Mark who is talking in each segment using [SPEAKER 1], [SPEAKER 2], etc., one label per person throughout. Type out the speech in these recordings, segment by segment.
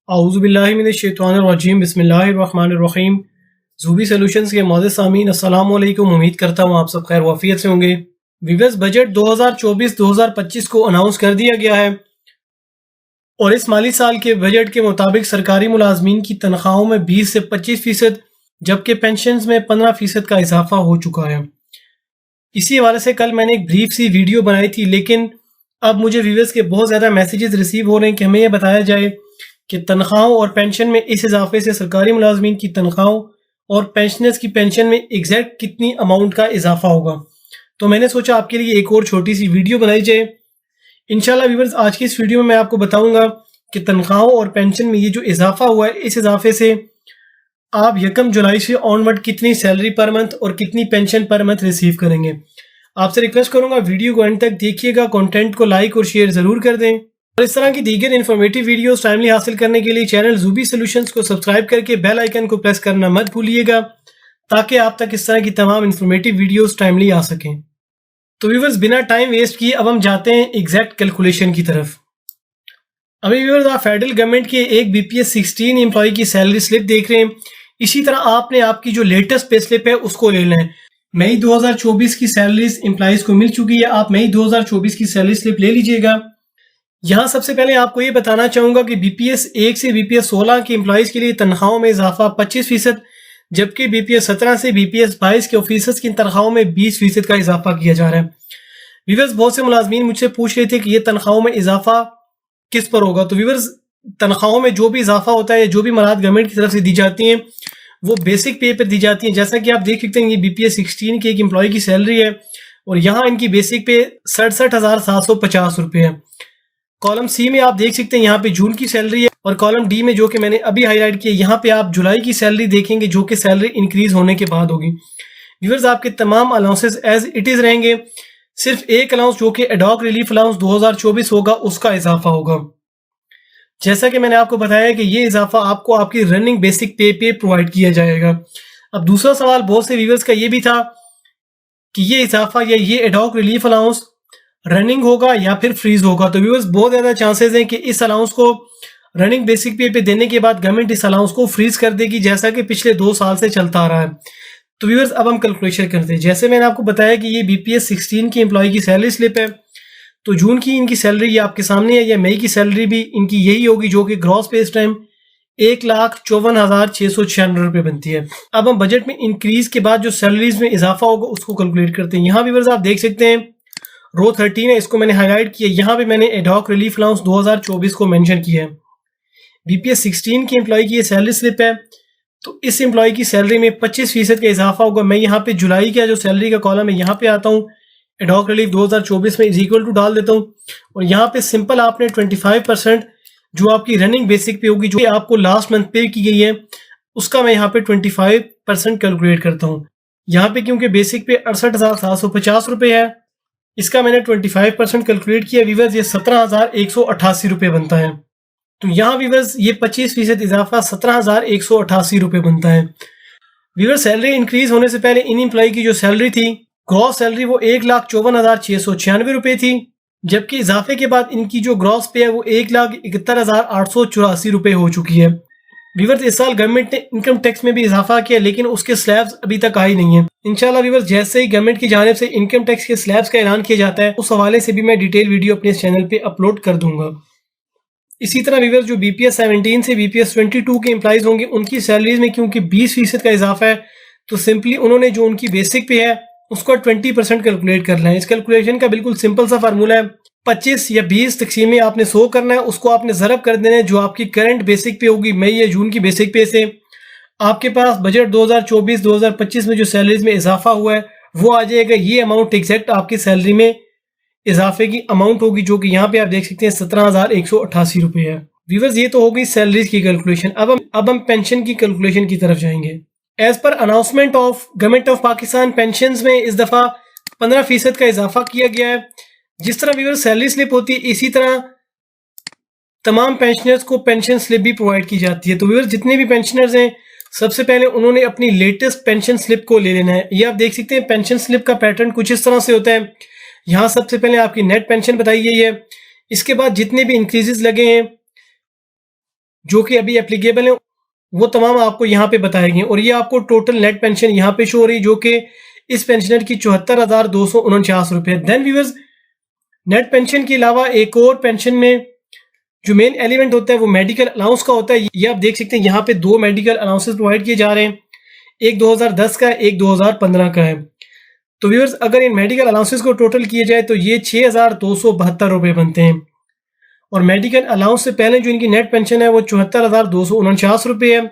[SPEAKER 1] औज़ुबिल्लाहिमिनश्शैतानिर्रजीम बिस्मिल्लाहिर्रहमानिर्रहीम। ज़ूबी सॉल्यूशंस के मोअज़्ज़िज़ सामीन अस्सलामु अलैकुम। उम्मीद करता हूँ आप सब खैर वाफियत से होंगे। वीवर्स, बजट 2024-2025 को अनाउंस कर दिया गया है और इस माली साल के बजट के मुताबिक सरकारी मुलाजमीन की तनख्वाहों में 20 से 25% जबकि पेंशन्स में 15% का इजाफा हो चुका है। इसी हवाले से कल मैंने एक ब्रीफ सी वीडियो बनाई थी, लेकिन अब मुझे व्यूवर्स के बहुत ज़्यादा मैसेजेस रिसीव हो रहे हैं कि हमें यह बताया जाए कि तनख्वाहों और पेंशन में इस इजाफे से सरकारी मुलाजमीन की तनख्वाहों और पेंशनर्स की पेंशन में एग्जैक्ट कितनी अमाउंट का इजाफा होगा। तो मैंने सोचा आपके लिए एक और छोटी सी वीडियो बनाई जाए। इंशाल्लाह व्यूवर्स, आज की इस वीडियो में मैं आपको बताऊंगा कि तनख्वाहों और पेंशन में ये जो इजाफा हुआ है, इस इजाफे से आप 1 जुलाई से ऑनवर्ड कितनी सैलरी पर मंथ और कितनी पेंशन पर मंथ रिसीव करेंगे। आपसे रिक्वेस्ट करूंगा वीडियो को एंड तक देखिएगा, कंटेंट को लाइक और शेयर जरूर कर दें और इस तरह की दीगर इन्फॉर्मेटिव वीडियोस टाइमली हासिल करने के लिए चैनल ज़ूबी सॉल्यूशंस को सब्सक्राइब करके बेल आइकन को प्रेस करना मत भूलिएगा, ताकि आप तक इस तरह की तमाम इन्फॉर्मेटिव वीडियोस टाइमली आ सकें। तो व्यूवर्स, बिना टाइम वेस्ट किए अब हम जाते हैं एग्जैक्ट कैलकुलेशन की तरफ। अभी व्यूवर्स, आप फेडरल गवर्नमेंट के एक BPS 16 एम्प्लॉय की सैलरी स्लिप देख रहे हैं। इसी तरह आपने आपकी जो लेटेस्ट पे स्लिप है उसको लेना है। मई 2024 की सैलरीज एम्प्लॉइज को मिल चुकी है। आप मई 2024 की सैलरी स्लिप ले लीजिएगा। यहाँ सबसे पहले आपको ये बताना चाहूंगा कि BPS 1 से BPS 16 के एम्प्लॉइज के लिए तनख्वाहों में इजाफा 25%, जबकि BPS 17 से BPS 22 के ऑफिसर्स की तनख्वाहों में 20% का इजाफा किया जा रहा है। व्यूवर्स, बहुत से मुलाजमीन मुझसे पूछ रहे थे कि ये तनख्वाहों में इजाफा किस पर होगा। तो व्यूवर्स, तनख्वाहों में जो भी इजाफा होता है, जो भी मराद गवर्नमेंट की तरफ से दी जाती हैं, वो बेसिक पे पर दी जाती हैं। जैसा कि आप देख सकते हैं, ये BPS 16 के एक एम्प्लॉय की सैलरी है और यहाँ इनकी बेसिक पे 67,750 रुपये है। कॉलम सी में आप देख सकते हैं यहाँ पे जून की सैलरी है और कॉलम डी में, जो कि मैंने अभी हाईलाइट किया, यहाँ पे आप जुलाई की सैलरी देखेंगे, जो कि सैलरी इंक्रीज होने के बाद होगी। व्यूअर्स, आपके तमाम अलाउंसेस एज इट इज रहेंगे। सिर्फ एक अलाउंस जो कि एडॉक रिलीफ अलाउंस 2024 होगा, उसका इजाफा होगा। जैसा कि मैंने आपको बताया कि ये इजाफा आपको आपकी रनिंग बेसिक पे प्रोवाइड किया जाएगा। अब दूसरा सवाल बहुत से व्यूअर्स का ये भी था कि ये इजाफा या ये एडॉक रिलीफ अलाउंस रनिंग होगा या फिर फ्रीज होगा। तो व्यूअर्स, बहुत ज़्यादा चांसेस हैं कि इस अलाउंस को रनिंग बेसिक पे देने के बाद गवर्नमेंट इस अलाउंस को फ्रीज कर देगी, जैसा कि पिछले 2 साल से चलता आ रहा है। तो व्यूअर्स, अब हम कैलकुलेशन करते हैं। जैसे मैंने आपको बताया कि ये BPS 16 की एम्प्लॉय की सैलरी स्लिप है, तो जून की इनकी सैलरी ये आपके सामने है। या मई की सैलरी भी इनकी यही होगी, जो कि ग्रॉस पे इस टाइम 1,54,696 रुपये बनती है। अब हम बजट में इंक्रीज के बाद जो सैलरीज में इजाफा होगा उसको कैलकुलेट करते हैं। यहाँ व्यूअर्स, आप देख सकते हैं रो 13 है, इसको मैंने हाईलाइट किया। यहाँ पे मैंने एडॉक रिलीफ अलाउंस 2024 को मेंशन किया है। BPS 16 की एम्प्लॉय की ये सैलरी स्लिप है, तो इस एम्प्लॉय की सैलरी में 25% का इजाफा होगा। मैं यहाँ पे जुलाई का जो सैलरी का कॉलम है, यहाँ पे आता हूँ, एडॉक रिलीफ 2024 में इज इक्वल टू डाल देता हूँ और यहाँ पे सिंपल आपने 25% जो आपकी रनिंग बेसिक पे होगी, जो आपको लास्ट मंथ पे की गई है, उसका मैं यहाँ पे 25% कैलकुलेट करता हूँ। यहाँ पे क्योंकि बेसिक पे 68,750 रुपये है, इसका मैंने 25% कैलकुलेट किया। व्यूअर्स, ये 17,188 रुपये बनता है। तो यहाँ व्यूअर्स, ये 25% इजाफा 17,188 रुपये बनता है। व्यूअर्स, सैलरी इंक्रीज होने से पहले इन एम्प्लॉय की जो सैलरी थी, ग्रॉस सैलरी, वो 1,54,696 रुपये थी, जबकि इजाफे के बाद इनकी जो ग्रॉस पे है वो 1,71,884 रुपये हो चुकी है। व्यूअर्स, इस साल गवर्नमेंट ने इनकम टैक्स में भी इजाफा किया, लेकिन उसके स्लैब्स अभी तक आई नहीं है। इंशाल्लाह व्यूअर्स, जैसे ही गवर्नमेंट की जानिब से इनकम टैक्स के स्लैब्स का ऐलान किया जाता है, उस हवाले से भी मैं डिटेल वीडियो अपने चैनल पे अपलोड कर दूंगा। इसी तरह व्यूअर्स, जो BPS 17 से BPS 22 के एम्प्लॉइज होंगे, उनकी सैलरीज में क्योंकि 20% का इजाफा है, तो सिंपली उन्होंने जो उनकी बेसिक पे है उसका 20% कैलकुलेट करना है। इस कैलकुलेशन का बिल्कुल सिंपल सा फार्मूला है, 25 या 20 तकसीम में आपने 100 करना है, उसको आपने ज़रब कर देना है जो आपकी करंट बेसिक पे होगी, मई या जून की बेसिक पे से। आपके पास बजट 2024-2025 में जो सैलरीज में इजाफा हुआ है वो आ जाएगा। ये अमाउंट एग्जैक्ट आपकी सैलरी में इजाफे की अमाउंट होगी, जो कि यहाँ पे आप देख सकते हैं 17,188 रुपये है। व्यूअर्स, ये तो हो गई सैलरीज की कैलकुलेशन। अब हम पेंशन की कैलकुलेशन की तरफ जाएंगे। As per announcement of government of Pakistan, pension में इस दफ़ा 15% का इजाफा किया गया है। जिस तरह व्यूअर्स सैलरी स्लिप होती है, इसी तरह तमाम पेंशनर्स को पेंशन स्लिप भी प्रोवाइड की जाती है। तो व्यूअर्स, जितने भी पेंशनर्स हैं, सबसे पहले उन्होंने अपनी लेटेस्ट पेंशन स्लिप को ले लेना है। ये आप देख सकते हैं, पेंशन स्लिप का पैटर्न कुछ इस तरह से होता है। यहाँ सबसे पहले आपकी नेट पेंशन बताई गई है, इसके बाद जितने भी इंक्रीजेस लगे हैं जो कि अभी एप्लीकेबल है वो तमाम आपको यहाँ पे बताए गए। और ये आपको टोटल नेट पेंशन यहाँ पे शो हो रही, जो कि इस पेंशनर की 74,249 रुपये। देन व्यूअर्स, नेट पेंशन के अलावा एक और पेंशन में जो मेन एलिमेंट होता है वो मेडिकल अलाउंस का होता है। ये आप देख सकते हैं यहाँ पे 2 मेडिकल अलाउंसेस प्रोवाइड किए जा रहे हैं, एक 2010 का है, एक 2015 का है। तो व्यूअर्स, अगर इन मेडिकल अलाउंसेस को टोटल किया जाए तो ये 6,272 रुपये बनते हैं। और मेडिकल अलाउंस से पहले जो इनकी नेट पेंशन है वो 74,249 रुपये है।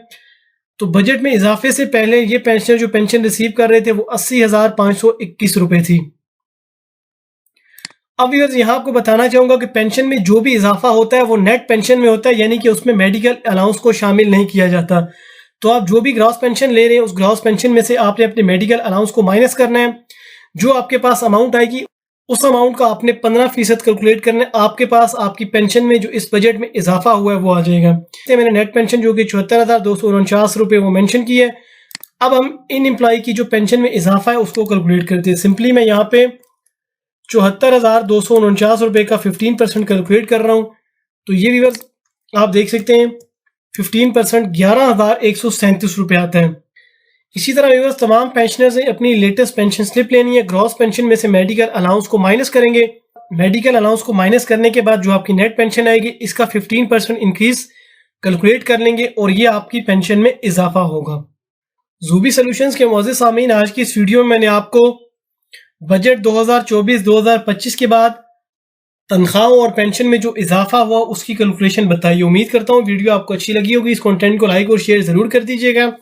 [SPEAKER 1] तो बजट में इजाफे से पहले ये पेंशनर जो पेंशन रिसीव कर रहे थे वो 80,521 रुपये थी। अब व्यूअर्स, यहाँ आपको बताना चाहूंगा कि पेंशन में जो भी इजाफा होता है वो नेट पेंशन में होता है, यानी कि उसमें मेडिकल अलाउंस को शामिल नहीं किया जाता। तो आप जो भी ग्रॉस पेंशन ले रहे हैं उस ग्रॉस पेंशन में से आपने अपने मेडिकल अलाउंस को माइनस करना है। जो आपके पास अमाउंट आएगी उस अमाउंट का आपने 15% कैलकुलेट करना है। आपके पास आपकी पेंशन में जो इस बजट में इजाफा हुआ है वो आ जाएगा। मैंने नेट पेंशन जो कि 74,249 रुपये वो मेंशन की है। अब हम इन एम्प्लॉय की जो पेंशन में इजाफा है उसको कैलकुलेट करते हैं। सिंपली मैं यहाँ पे 74,249 रुपये का 15% कैलकुलेट कर रहा हूँ। तो ये व्यूअर्स आप देख सकते हैं 15% 11,137 रुपये आता है। इसी तरह व्यूअर्स, तमाम पेंशनर्स से अपनी लेटेस्ट पेंशन स्लिप लेनी है। ग्रॉस पेंशन में से मेडिकल अलाउंस को माइनस करेंगे। मेडिकल अलाउंस को माइनस करने के बाद जो आपकी नेट पेंशन आएगी इसका 15% इंक्रीज कैलकुलेट कर लेंगे और ये आपकी पेंशन में इजाफा होगा। ज़ूबी सॉल्यूशंस के मौजूद सामीन, आज की इस वीडियो में मैंने आपको बजट 2024-2025 के बाद तनख्वाहों और पेंशन में जो इजाफा हुआ उसकी कैलकुलेशन बताई। उम्मीद करता हूँ वीडियो आपको अच्छी लगी होगी। इस कंटेंट को लाइक और शेयर जरूर कर दीजिएगा।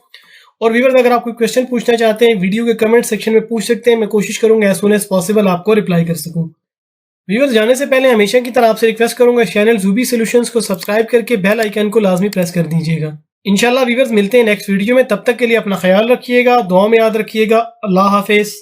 [SPEAKER 1] और व्यूअर्स, अगर आप कोई क्वेश्चन पूछना चाहते हैं वीडियो के कमेंट सेक्शन में पूछ सकते हैं। मैं कोशिश करूंगा एज सून एज पॉसिबल आपको रिप्लाई कर सकूं। व्यूअर्स, जाने से पहले हमेशा की तरह आपसे रिक्वेस्ट करूंगा चैनल ज़ूबी सॉल्यूशंस को सब्सक्राइब करके बेल आइकन को लाजमी प्रेस कर दीजिएगा। इंशाल्लाह व्यूअर्स, मिलते हैं नेक्स्ट वीडियो में। तब तक के लिए अपना ख्याल रखिएगा, दुआ में याद रखिएगा। अल्लाह हाफिज।